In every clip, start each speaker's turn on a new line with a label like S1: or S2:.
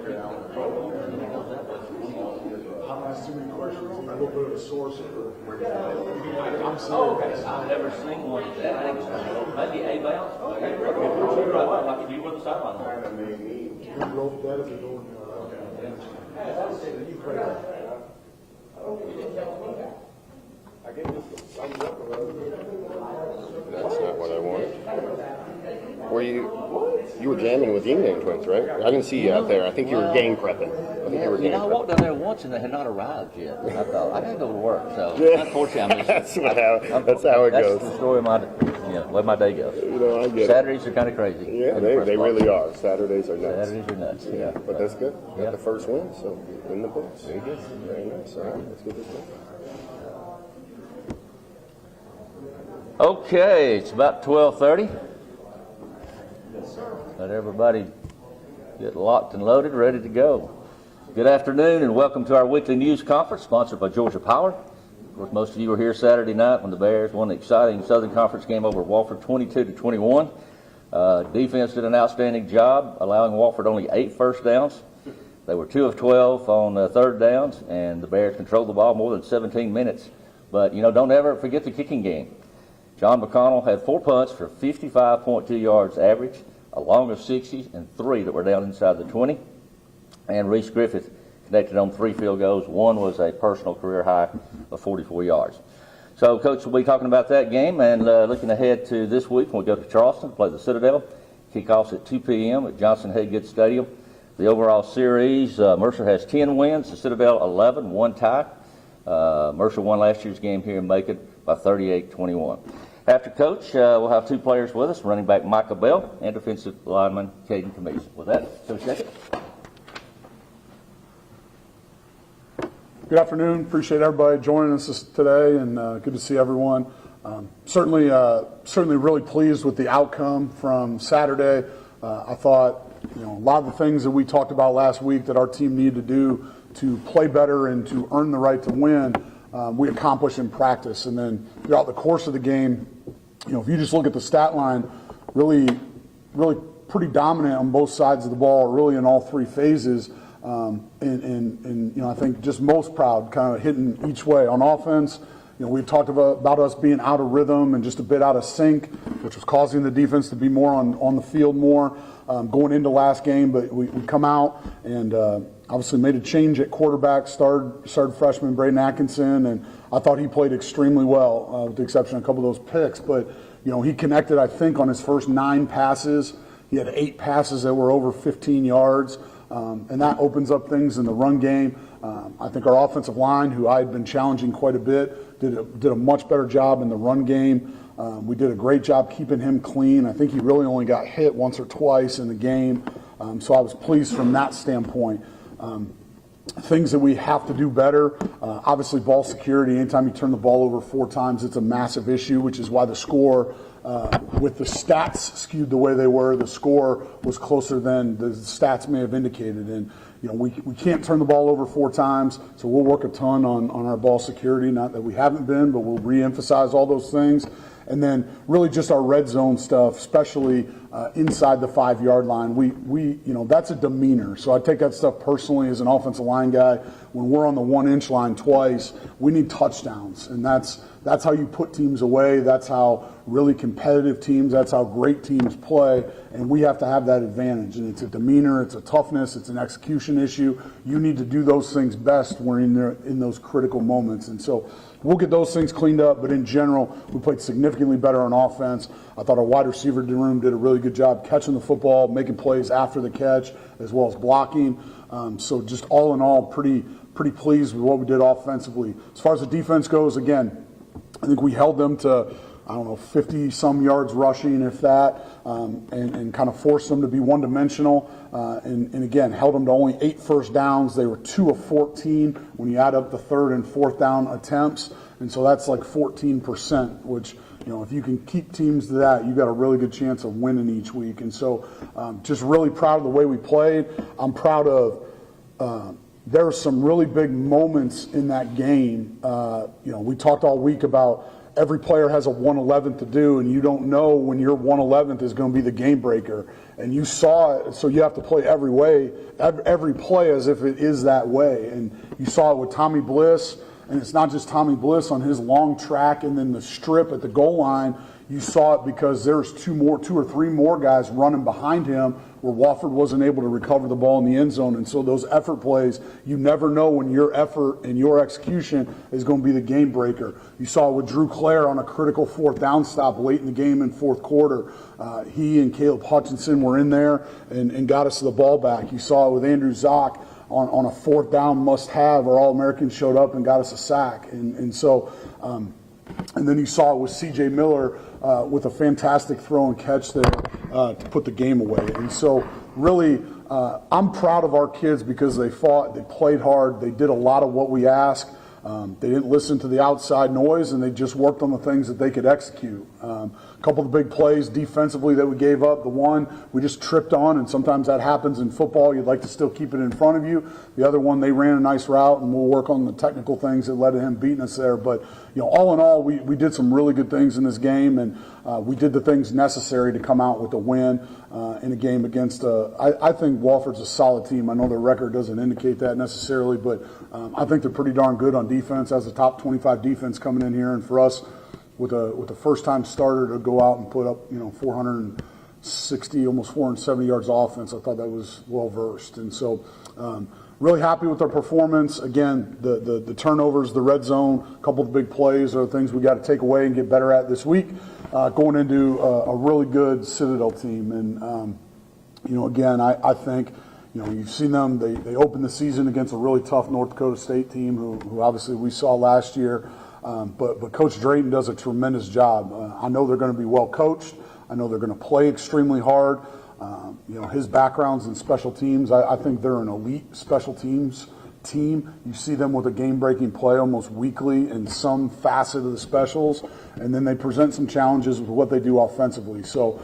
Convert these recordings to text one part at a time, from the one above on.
S1: I'm assuming question, a little bit of a source for. I'm serious.
S2: Oh, okay. I've never seen one of that. I think it's maybe A bounce. Okay. Like you were the sideline.
S1: You broke that if you're going.
S3: That's not what I wanted. Were you were jamming with Yin Yang Twins, right? I didn't see you out there. I think you were game prepping. I think you were game
S2: I walked
S3: prepping.
S2: down there once and they had not arrived yet. I thought I gotta go to work, so unfortunately I missed
S3: That's how it goes.
S2: That's the story of where my day goes.
S3: You know, I get
S2: Saturdays are kind of crazy.
S3: Yeah, they really are. Saturdays are nuts.
S2: Saturdays are nuts. Yeah,
S3: But that's good. Got the first win, so in the books. Very good. Very nice. All right, let's get this done.
S2: Okay, it's about 12:30. Let everybody get locked and loaded, ready to go. Good afternoon and welcome to our weekly news conference sponsored by Georgia Power. Of course, most of you were here Saturday night when the Bears won the exciting Southern Conference game over Wofford 22-21. Defense did an outstanding job, allowing Wofford only 8 first downs. They were 2 of 12 on third downs, and the Bears controlled the ball more than 17 minutes. But, don't ever forget the kicking game. John McConnell had 4 punts for 55.2 yards average, a long of 60, and 3 that were down inside the 20. And Reese Griffith connected on 3 field goals. 1 was a personal career high of 44 yards. So Coach will be talking about that game and looking ahead to this week when we go to Charleston to play the Citadel. Kickoffs at 2 p.m. at Johnson Haygood Stadium. The overall series, Mercer has 10 wins, the Citadel 11, 1 tie. Mercer won last year's game here in Macon by 38-21. After Coach, we'll have 2 players with us, running back Micah Bell and defensive lineman Caden Camise. With that, Coach Deckett.
S1: Good afternoon. Appreciate everybody joining us today, and good to see everyone. Certainly really pleased with the outcome from Saturday. I thought, a lot of the things that we talked about last week that our team needed to do to play better and to earn the right to win, we accomplished in practice. And then throughout the course of the game, if you just look at the stat line, really pretty dominant on both sides of the ball, really in all 3 phases. And I think just most proud, kind of hitting each way. On offense, we've talked about us being out of rhythm and just a bit out of sync, which was causing the defense to be more on the field more going into last game. But we come out and obviously made a change at quarterback, started freshman Braden Atkinson, and I thought he played extremely well, with the exception of a couple of those picks. But, he connected, I think, on his first 9 passes. He had 8 passes that were over 15 yards. And that opens up things in the run game. I think our offensive line, who I had been challenging quite a bit, did a much better job in the run game. We did a great job keeping him clean. I think he really only got hit once or twice in the game. So I was pleased from that standpoint. Things that we have to do better, obviously ball security. Anytime you turn the ball over 4 times, it's a massive issue, which is why the score, with the stats skewed the way they were, the score was closer than the stats may have indicated. And we can't turn the ball over 4 times, so we'll work a ton on our ball security. Not that we haven't been, but we'll reemphasize all those things. And then really just our red zone stuff, especially inside the 5-yard line. We that's a demeanor. So I take that stuff personally as an offensive line guy. When we're on the 1-inch line twice, we need touchdowns, and that's how you put teams away. That's how really competitive teams, that's how great teams play, and we have to have that advantage. And it's a demeanor, it's a toughness, it's an execution issue. You need to do those things best when you're in those critical moments. And so we'll get those things cleaned up, but in general, we played significantly better on offense. I thought our wide receiver room did a really good job catching the football, making plays after the catch, as well as blocking. So just all in all, pretty pleased with what we did offensively. As far as the defense goes, again, I think we held them to, 50-some yards rushing, if that, and kind of forced them to be one-dimensional. And again, held them to only 8 first downs. They were 2 of 14 when you add up the 3rd and 4th down attempts. And so that's like 14%, which, if you can keep teams to that, you've got a really good chance of winning each week. And so just really proud of the way we played. I'm proud of there were some really big moments in that game. We talked all week about every player has a 1/11th to do, and you don't know when your 1/11th is going to be the game breaker. And you saw it, so you have to play every play as if it is that way. And you saw it with Tommy Bliss, and it's not just Tommy Bliss on his long track and then the strip at the goal line. You saw it because there's two or three more guys running behind him where Wofford wasn't able to recover the ball in the end zone. And so those effort plays, you never know when your effort and your execution is going to be the game breaker. You saw it with Drew Clare on a critical 4th down stop late in the game in 4th quarter. He and Caleb Hutchinson were in there and got us the ball back. You saw it with Andrew Zock on a 4th down must-have where All-Americans showed up and got us a sack. And then you saw it with C.J. Miller with a fantastic throw and catch there to put the game away. And so really, I'm proud of our kids because they fought, they played hard, they did a lot of what we asked. They didn't listen to the outside noise, and they just worked on the things that they could execute. A couple of the big plays defensively that we gave up, the one we just tripped on, and sometimes that happens in football. You'd like to still keep it in front of you. The other one, they ran a nice route, and we'll work on the technical things that led to him beating us there. But all in all, we did some really good things in this game, and we did the things necessary to come out with a win in a game against, I think Wofford's a solid team. I know their record doesn't indicate that necessarily, but I think they're pretty darn good on defense as a top 25 defense coming in here. And for us, with a first-time starter to go out and put up 460, almost 470 yards offense, I thought that was well-versed. And so really happy with our performance. Again, the turnovers, the red zone, a couple of the big plays are things we got to take away and get better at this week, going into a really good Citadel team. And, again, I think, you've seen them. They opened the season against a really tough North Dakota State team who obviously we saw last year. But Coach Drayton does a tremendous job. I know they're going to be well coached. I know they're going to play extremely hard. His background's in special teams. I think they're an elite special teams team. You see them with a game-breaking play almost weekly in some facet of the specials, and then they present some challenges with what they do offensively. So,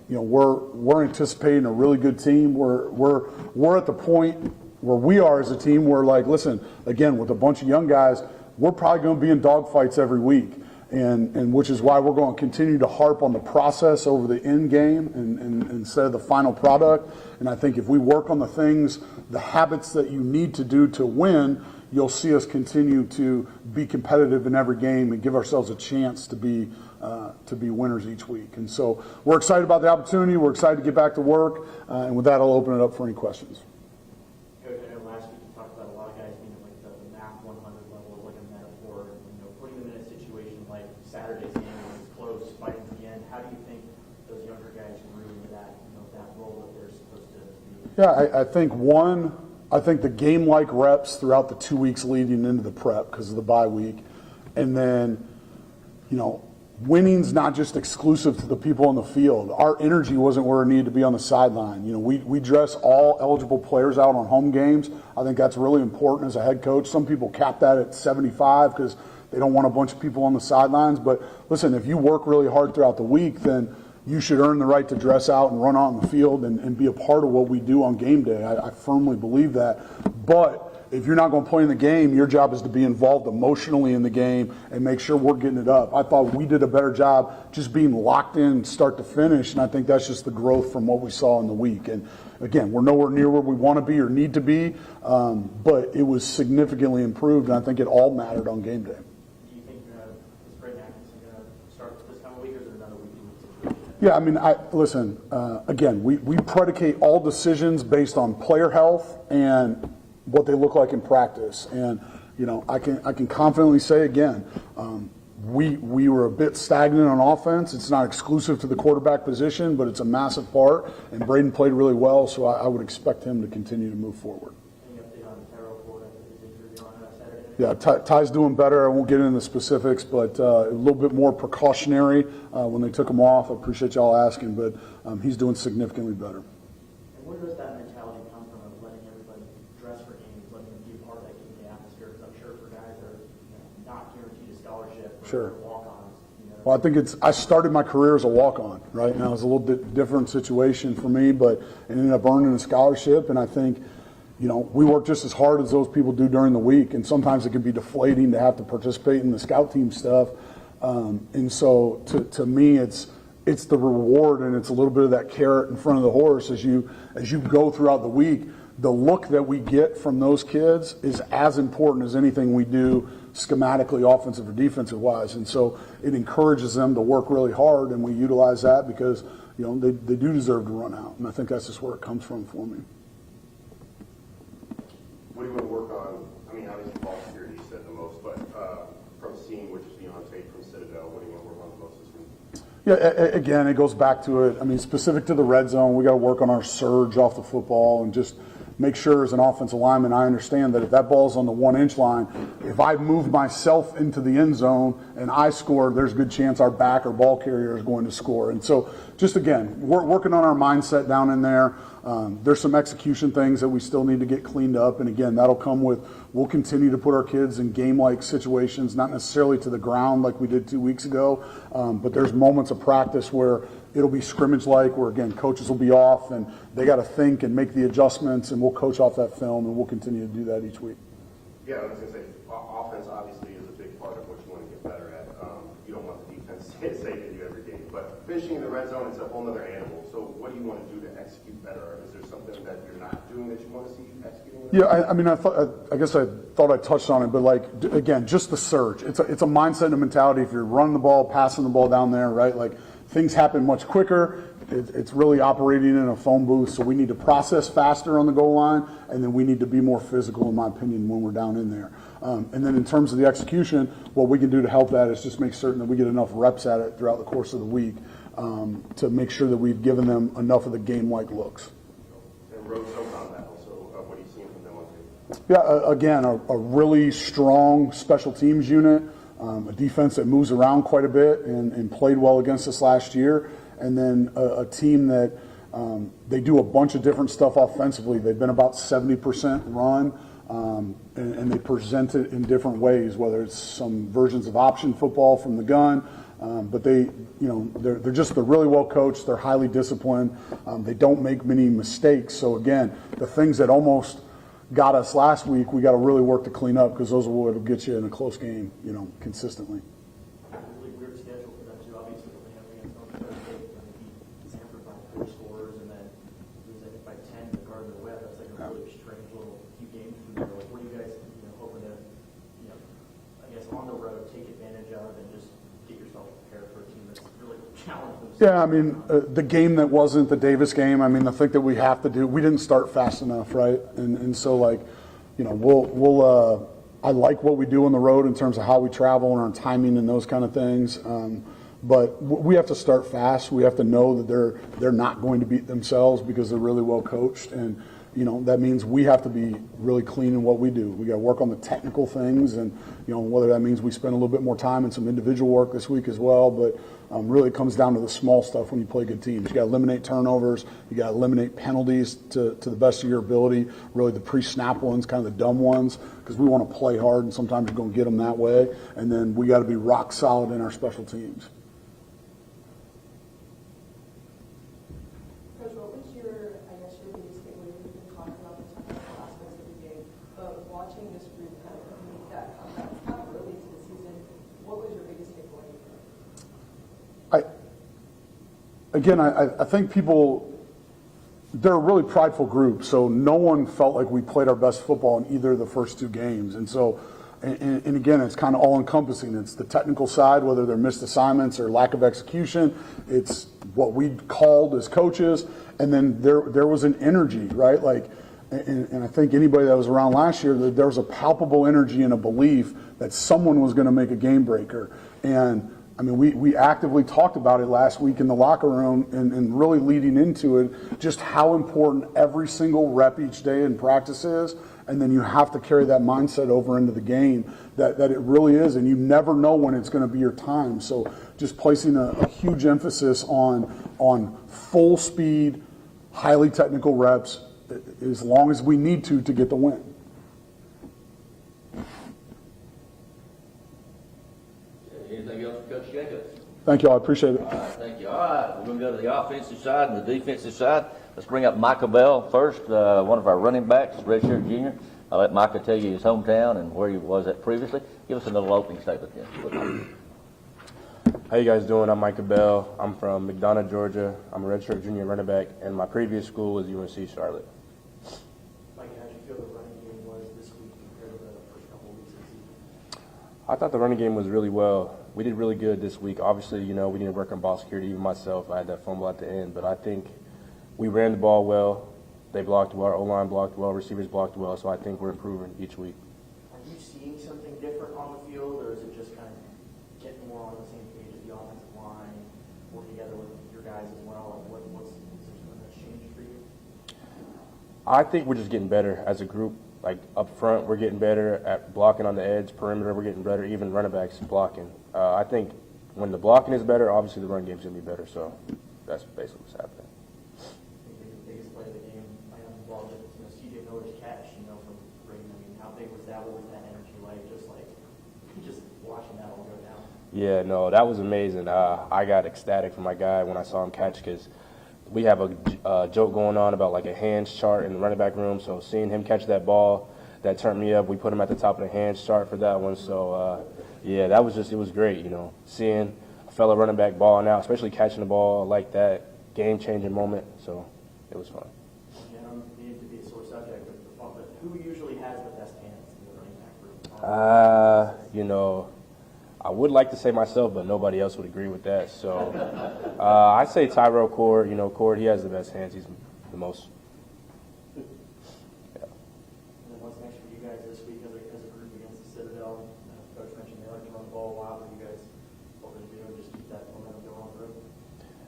S1: we're anticipating a really good team. We're at the point where we are as a team. We're like, listen, again, with a bunch of young guys, we're probably going to be in dogfights every week. And which is why we're going to continue to harp on the process over the end game and instead of the final product. And I think if we work on the things, the habits that you need to do to win, you'll see us continue to be competitive in every game and give ourselves a chance to be winners each week. And so we're excited about the opportunity. We're excited to get back to work. And with that, I'll open it up for any questions.
S4: Coach, I know last week you talked about a lot of guys being like the math 100 level is like a metaphor. Putting them in a situation like Saturday's game when it's close, fighting to the end. How do you think those younger guys grew into that role that they're supposed to be?
S1: Yeah, I think the game-like reps throughout the 2 weeks leading into the prep because of the bye week, and then winning's not just exclusive to the people on the field. Our energy wasn't where it needed to be on the sideline. We dress all eligible players out on home games. I think that's really important as a head coach. Some people cap that at 75 because they don't want a bunch of people on the sidelines. But listen, if you work really hard throughout the week, then you should earn the right to dress out and run out in the field and be a part of what we do on game day. I firmly believe that. But if you're not going to play in the game, your job is to be involved emotionally in the game and make sure we're getting it up. I thought we did a better job just being locked in start to finish, and I think that's just the growth from what we saw in the week. And again, we're nowhere near where we want to be or need to be, but it was significantly improved, and I think it all mattered on game day.
S4: Do you think is Brayden Atkinson going to start this time of week, or is it another week?
S1: Yeah, I mean, listen, again, we predicate all decisions based on player health and what they look like in practice. And, I can confidently say again, we were a bit stagnant on offense. It's not exclusive to the quarterback position, but it's a massive part. And Brayden played really well, so I would expect him to continue to move forward.
S4: Any update on Tyrell Ford after his injury on Saturday?
S1: Yeah, Ty's doing better. I won't get into the specifics, but a little bit more precautionary when they took him off. I appreciate y'all asking, but he's doing significantly better.
S4: And where does that mentality come from of letting everybody dress for games, letting them be a part of that game day atmosphere? Because I'm sure for guys that are not guaranteed a scholarship or
S1: Sure.
S4: walk-ons.
S1: Well, I think I started my career as a walk-on, right? Now it's a little bit different situation for me, but I ended up earning a scholarship, and I think, we work just as hard as those people do during the week, and sometimes it can be deflating to have to participate in the scout team stuff. And so to me, it's the reward, and it's a little bit of that carrot in front of the horse as you go throughout the week. The look that we get from those kids is as important as anything we do schematically, offensive or defensive wise. And so it encourages them to work really hard, and we utilize that because, you know, they do deserve to run out. And I think that's just where it comes from for me.
S3: What do you want to work on? I mean, obviously ball security you said the most, but from seeing what you see on tape from Citadel, what do you want to work on the most this week?
S1: Yeah, again, it goes back to it. I mean, specific to the red zone, we got to work on our surge off the football and just make sure as an offensive lineman I understand that if that ball's on the 1 inch line, if I move myself into the end zone and I score, there's a good chance our back or ball carrier is going to score. And so just again, we're working on our mindset down in there. There's some execution things that we still need to get cleaned up. And again, that'll come with, we'll continue to put our kids in game-like situations, not necessarily to the ground like we did 2 weeks ago, but there's moments of practice where it'll be scrimmage-like, where again, coaches will be off and they got to think and make the adjustments, and we'll coach off that film, and we'll continue to do that each week.
S3: Yeah, I was going to say, offense obviously is a big part of what you want to get better at. You don't want the defense to say they do every game, but finishing in the red zone is a whole other animal. So what do you want to do to execute better? Is there something that you're not doing that you want to see executing?
S1: Yeah, I mean, I guess I thought I touched on it, but like again, just the surge. It's a mindset and a mentality. If you're running the ball, passing the ball down there, right? Like things happen much quicker. It's really operating in a phone booth, so we need to process faster on the goal line, and then we need to be more physical, in my opinion, when we're down in there. And then in terms of the execution, what we can do to help that is just make certain that we get enough reps at it throughout the course of the week to make sure that we've given them enough of the game-like looks.
S3: And road on that also, what are you seeing from them on tape?
S1: Yeah, again, a really strong special teams unit, a defense that moves around quite a bit and played well against us last year, and then a team that they do a bunch of different stuff offensively. They've been about 70% run, and they present it in different ways, whether it's some versions of option football from the gun, but they're really well coached. They're highly disciplined. They don't make many mistakes. So again, the things that almost got us last week, we got to really work to clean up, because those are what will get you in a close game, consistently.
S4: Really weird schedule for them too. Obviously, they have against North Dakota State, and they beat Sanford by 4 scores, and then lose I think by 10 to the Garden of the West. That's like a really strange little few games from there. Like, what are you guys hoping to, I guess on the road take advantage of and just get yourself prepared for a team that's really challenged themselves?
S1: Yeah, I mean, the game that wasn't the Davis game, I mean, the thing that we have to do, we didn't start fast enough, right? And so, like, I like what we do on the road in terms of how we travel and our timing and those kind of things. But we have to start fast. We have to know that they're not going to beat themselves because they're really well coached. And, that means we have to be really clean in what we do. We got to work on the technical things, and, whether that means we spend a little bit more time and some individual work this week as well. But really it comes down to the small stuff when you play good teams. You got to eliminate turnovers. You got to eliminate penalties to the best of your ability. Really the pre-snap ones, kind of the dumb ones, because we want to play hard, and sometimes you're going to get them that way. And then we got to be rock solid in our special teams.
S5: Coach, what was your biggest takeaway? We've been talking about the technical aspects of the game, but watching this group kind of make that comeback kind of early to the season, what was your biggest takeaway?
S1: I think they're a really prideful group, so no one felt like we played our best football in either of the first 2 games. And so, and again, it's kind of all-encompassing. It's the technical side, whether they're missed assignments or lack of execution. It's what we called as coaches, and then there was an energy, right? Like, and I think anybody that was around last year, there was a palpable energy and a belief that someone was going to make a game breaker. And I mean, we actively talked about it last week in the locker room and really leading into it, just how important every single rep each day in practice is. And then you have to carry that mindset over into the game, that it really is. And you never know when it's going to be your time. So just placing a huge emphasis on full speed, highly technical reps as long as we need to get the win.
S2: Anything else for Coach Jacobs?
S1: Thank you all. I appreciate it.
S2: All right, thank you. All right, we're going to go to the offensive side and the defensive side. Let's bring up Micah Bell first, one of our running backs, redshirt junior. I'll let Micah tell you his hometown and where he was at previously. Give us a little opening statement then.
S6: How you guys doing? I'm Micah Bell. I'm from McDonough, Georgia. I'm a redshirt junior running back, and my previous school was UNC Charlotte.
S4: Mike, how did you feel the running game was this week compared to the first couple of weeks of the season?
S6: I thought the running game was really well. We did really good this week. Obviously, we need to work on ball security. Even myself, I had that fumble at the end, but I think we ran the ball well. They blocked well. Our O-line blocked well. Receivers blocked well. So I think we're improving each week.
S4: Are you seeing something different on the field, or is it just kind of getting more on the same page as the offensive line, work together with your guys as well? Like what's something that's changed for you?
S6: I think we're just getting better as a group. Like up front, we're getting better at blocking on the edge. Perimeter, we're getting better. Even running backs blocking. I think when the blocking is better, obviously the run game's gonna be better. So that's basically what's happening.
S4: The biggest play of the game, I know the ball, CJ Miller's catch, from Braden. I mean, how big was that? What was that energy like? Just watching that all go down.
S6: Yeah, no, that was amazing. I got ecstatic for my guy when I saw him catch because we have a joke going on about like a hands chart in the running back room. So seeing him catch that ball, that turned me up. We put him at the top of the hands chart for that one. So, yeah, it was great, seeing a fellow running back balling out, especially catching the ball like that, game-changing moment. So it was fun.
S4: Yeah, I don't need to be a sore subject, but who usually has the best hands in the running back room?
S6: I would like to say myself, but nobody else would agree with that. So I say Tyrell Cord. Cord, he has the best hands. He's the most. Yeah.
S4: And then what's next for you guys this week as a group against the Citadel? Coach mentioned they like to run the ball a lot. What are you guys hoping to do and just keep that momentum going on through?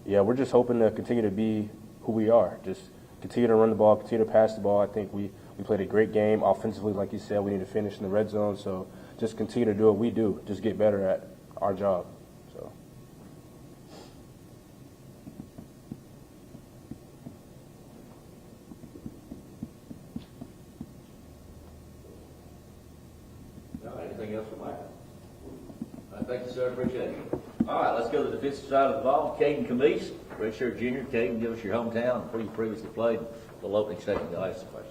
S6: Yeah, we're just hoping to continue to be who we are. Just continue to run the ball, continue to pass the ball. I think we played a great game. Offensively, like you said, we need to finish in the red zone. So just continue to do what we do. Just get better at our job. So.
S2: No, anything else from Mike? Thank you, sir. Appreciate it. All right, let's go to the defensive side of the ball. Caden Camise, redshirt junior. Caden, give us your hometown and where you previously played. The opening statement. I'll ask the question.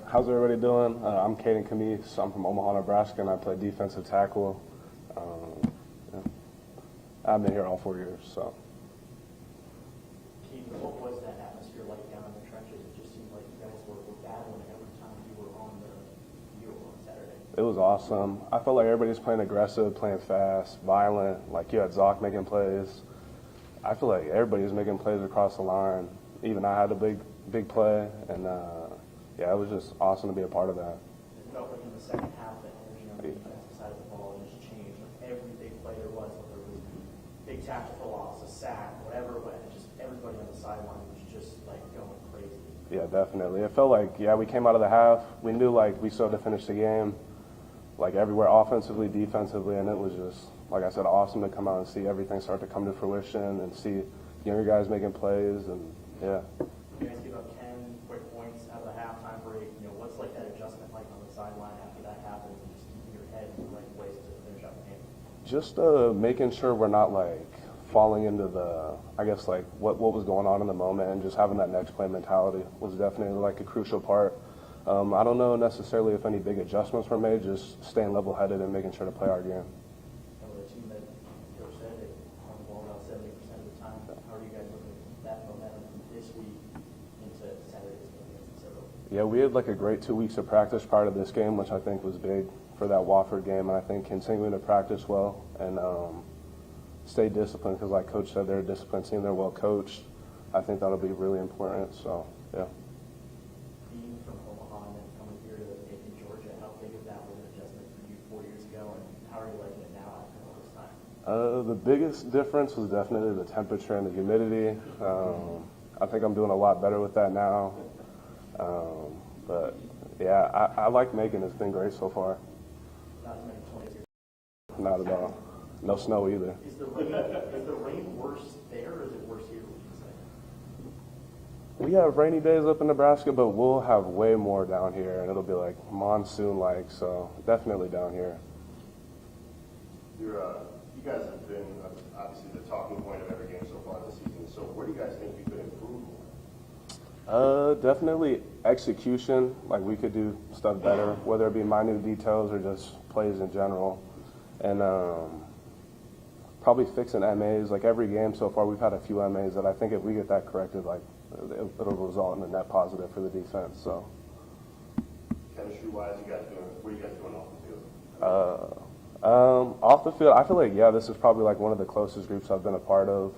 S6: How's everybody doing? I'm Caden Camise. I'm from Omaha, Nebraska, and I play defensive tackle. Yeah. I've been here all 4 years. So.
S4: Keith, what was that atmosphere like down in the trenches? It just seemed like you guys were battling every time you were on Saturday.
S6: It was awesome. I felt like everybody's playing aggressive, playing fast, violent. Like you had Zoc making plays. I feel like everybody was making plays across the line. Even I had a big play, and yeah, it was just awesome to be a part of that.
S4: It felt like in the second half, the energy on the defensive side of the ball just changed. Like every big play there was, whether it was big tackle for loss, a sack, whatever, just everybody on the sideline was just like going crazy.
S6: Yeah, definitely. It felt like, we came out of the half. We knew like we still had to finish the game, like everywhere, offensively, defensively, and it was just, like I said, awesome to come out and see everything start to come to fruition and see younger guys making plays, and yeah.
S4: You guys give up 10 quick points out of the halftime break. What's like that adjustment like on the sideline after that happens, and just keeping your head in the right place to finish out the game?
S6: Just making sure we're not like falling into the, I guess like what was going on in the moment, and just having that next play mentality was definitely like a crucial part. I don't know necessarily if any big adjustments were made, just staying level-headed and making sure to play our game.
S4: The team that Coach said they run the ball about 70% of the time. How are you guys looking at that momentum from this week into Saturday's game against the Citadel?
S6: Yeah, we had like a great 2 weeks of practice prior to this game, which I think was big for that Wofford game. And I think continuing to practice well and stay disciplined, because like Coach said, they're a disciplined team. They're well coached. I think that'll be really important. So, yeah.
S4: Being from Omaha and then coming here to Macon, Georgia, how big of that was an adjustment for you 4 years ago, and how are you liking it now after all this time?
S6: The biggest difference was definitely the temperature and the humidity. I think I'm doing a lot better with that now. But yeah, I like Macon. It's been great so far.
S4: Not as many points here.
S6: Not at all. No snow either.
S4: Is the rain worse there, or is it worse here, would you say?
S6: We have rainy days up in Nebraska, but we'll have way more down here, and it'll be like monsoon-like, so definitely down here.
S3: You guys have been obviously the talking point of every game so far this season. So where do you guys think you could improve more?
S6: Definitely execution. Like we could do stuff better, whether it be minute details or just plays in general. And probably fixing MAs. Like every game so far, we've had a few MAs that I think if we get that corrected, like it'll result in a net positive for the defense. So.
S3: Chemistry-wise, what are you guys doing off the field?
S6: Off the field, I feel like, yeah, this is probably like one of the closest groups I've been a part of.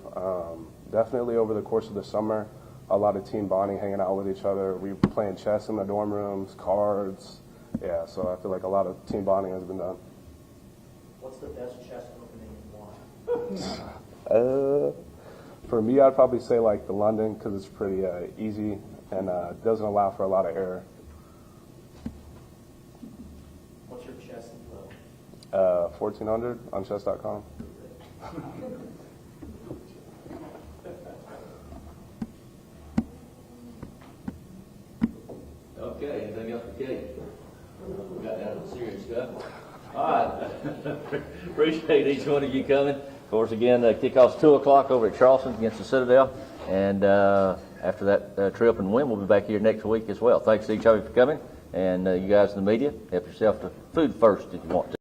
S6: Definitely over the course of the summer, a lot of team bonding, hanging out with each other. We were playing chess in the dorm rooms, cards. Yeah, so I feel like a lot of team bonding has been done.
S4: What's the best chess opening in why?
S6: For me, I'd probably say like the London because it's pretty easy and doesn't allow for a lot of error.
S4: What's your chess info?
S6: 1400 on chess.com.
S2: Okay, anything else for Kate? We got down to the serious stuff. All right. Appreciate each one of you coming. Of course, again, kickoff's 2 o'clock over at Charleston against the Citadel. And after that trip and win, we'll be back here next week as well. Thanks to each of you for coming. And you guys in the media, help yourself to food first if you want to.